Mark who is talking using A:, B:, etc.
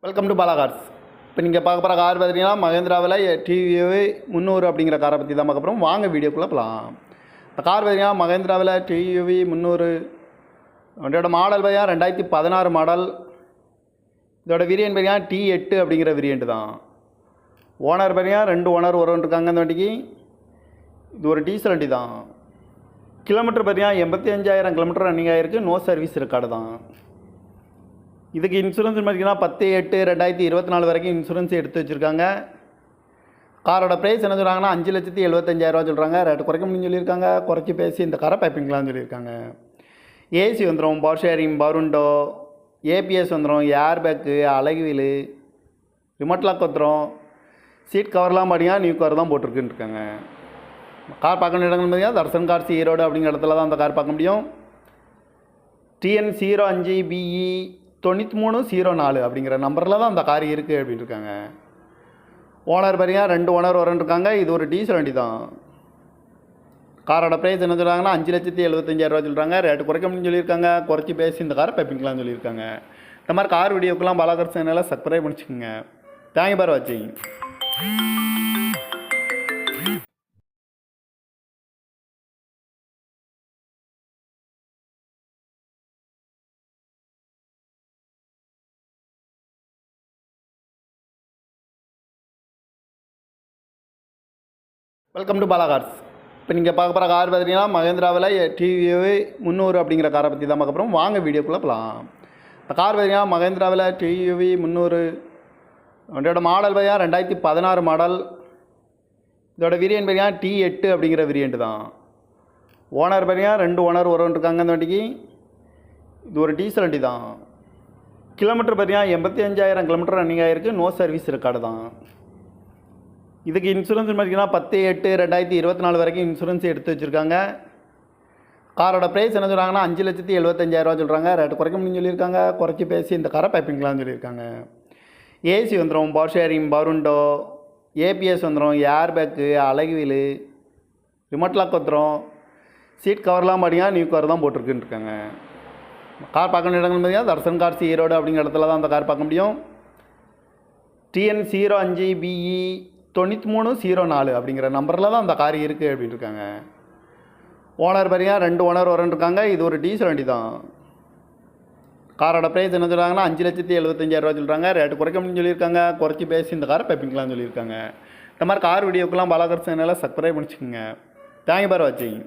A: Welcome to Bala cars. இப்போ நீங்கள் பார்க்க போகிற கார் பார்த்தீங்கன்னா மகேந்திராவில் டிவிவி 300 அப்படிங்கிற காரை பற்றி தான் பார்க்க போகிறோம். வாங்க வீடியோக்குள்ளே போகலாம். இந்த கார் பார்த்தீங்கன்னா மகேந்திராவில் டிவிவி 300 வண்டியோட மாடல் பார்த்தீங்கன்னா 2016 மாடல். இதோட வேரியன்ட் பார்த்தீங்கன்னா T8 அப்படிங்கிற வேரியன்ட் தான். ஓனர் பார்த்தீங்கன்னா 2 ஓனர் இருக்காங்க இந்த வண்டிக்கு. இது ஒரு டீசல் வண்டி தான். கிலோமீட்டர் பார்த்தீங்கன்னா 85,000 கிலோமீட்டர் ரன்னிங் ஆகிருக்கு. நோ சர்வீஸ் ரெக்கார்டு தான். இதுக்கு இன்சூரன்ஸ் பார்த்தீங்கன்னா 10/8/2024 வரைக்கும் இன்சூரன்ஸ் எடுத்து வச்சுருக்காங்க. காரோட ப்ரைஸ் என்ன சொல்கிறாங்கன்னா 5,75,000 சொல்கிறாங்க. ரேட்டு குறைக்க முடியும்னு சொல்லியிருக்காங்க. குறைச்சி பேசி இந்த காரை பைப்பிங்களான்னு சொல்லியிருக்காங்க. ஏசி வந்துடும், power sharing, power window, ABS வந்துடும், ஏர் பேக்கு, அழகு வீலு, ரிமோட் லாக் வந்துடும். சீட் கவர்லாம் பார்த்தீங்கன்னா நியூ கவர் தான் போட்டிருக்குன்னு இருக்காங்க. கார் பார்க்க வேண்டிய இடங்கள் பார்த்தீங்கன்னா தர்சன் கார்ஸ் ஈரோடு அப்படிங்கிற இடத்துல தான் அந்த கார் பார்க்க முடியும். TN 05BE 9304 அப்படிங்கிற நம்பரில் தான் அந்த கார் இருக்குது அப்படின்னு இருக்காங்க. ஓனர் பார்த்தீங்கன்னா 2 ஓனர் இருக்காங்க. இது ஒரு டீசல் வண்டி தான். காரோட ப்ரைஸ் என்ன சொல்கிறாங்கன்னா 5,75,000 சொல்கிறாங்க. ரேட்டு குறைக்க முடியும்னு சொல்லியிருக்காங்க. குறைச்சி பேசி இந்த காரை பைப்பிங்களான்னு சொல்லியிருக்காங்க. இந்த மாதிரி கார் வீடியோக்கெல்லாம் பாலா கார்ஸ் சேனலை சப்ஸ்கிரைப் பண்ணிச்சுக்கோங்க. தேங்க்யூ ஃபார் வாட்சிங். Welcome to Bala cars. இப்போ நீங்கள் பார்க்க போகிற கார் பார்த்தீங்கன்னா மகேந்திராவில் டிவிவி 300 அப்படிங்கிற காரை பற்றி தான் பார்க்க போகிறோம். வாங்க வீடியோக்குள்ளே போகலாம். இந்த கார் பார்த்தீங்கன்னா மகேந்திராவில் டிவிவி 300 வண்டியோட மாடல் பார்த்தீங்கன்னா 2016 மாடல். இதோட வேரியன்ட் பார்த்தீங்கன்னா T8 அப்படிங்கிற வேரியன்ட் தான். ஓனர் பார்த்தீங்கன்னா 2 ஓனர் இருக்காங்க இந்த வண்டிக்கு. இது ஒரு டீசல் வண்டி தான். கிலோமீட்டர் பார்த்தீங்கன்னா 85,000 கிலோமீட்டர் ரன்னிங் ஆகிருக்கு. நோ சர்வீஸ் ரெக்கார்டு தான். இதுக்கு இன்சூரன்ஸ் பார்த்தீங்கன்னா 10/8/2024 வரைக்கும் இன்சூரன்ஸ் எடுத்து வச்சுருக்காங்க. காரோட ப்ரைஸ் என்ன சொல்கிறாங்கன்னா 5,75,000 சொல்கிறாங்க. ரேட்டு குறைக்க முடியும்னு சொல்லியிருக்காங்க. குறைச்சி பேசி இந்த காரை பைப்பிங்களான்னு சொல்லியிருக்காங்க. ஏசி வந்துடும், power sharing, power window, ABS வந்துடும், ஏர் பேக்கு, அழகு வீலு, ரிமோட் லாக் வந்துடும். சீட் கவர்லாம் பார்த்தீங்கன்னா நியூ கவர் தான் போட்டிருக்குன்னு இருக்காங்க. கார் பார்க்க வேண்டிய இடங்கள் பார்த்தீங்கன்னா தர்சன் கார்ஸ் ஈரோடு அப்படிங்கிற இடத்துல தான் அந்த கார் பார்க்க முடியும். TN 05BE 9304 அப்படிங்கிற நம்பரில் தான் அந்த கார் இருக்குது அப்படின்னு இருக்காங்க. ஓனர் பார்த்தீங்கன்னா 2 ஓனர் இருக்காங்க. இது ஒரு டீசல் வண்டி தான். காரோட ப்ரைஸ் என்ன சொல்கிறாங்கன்னா 5,75,000 சொல்கிறாங்க. ரேட்டு குறைக்க முடியும்னு சொல்லியிருக்காங்க. குறைச்சி பேசி இந்த காரை பைப்பிங்களான்னு சொல்லியிருக்காங்க. இந்த மாதிரி கார் வீடியோக்கெல்லாம் பாலா கார்ஸ் சேனலை சப்ஸ்கிரைப் பண்ணிச்சுக்கோங்க. தேங்க்யூ ஃபார் வாட்சிங்.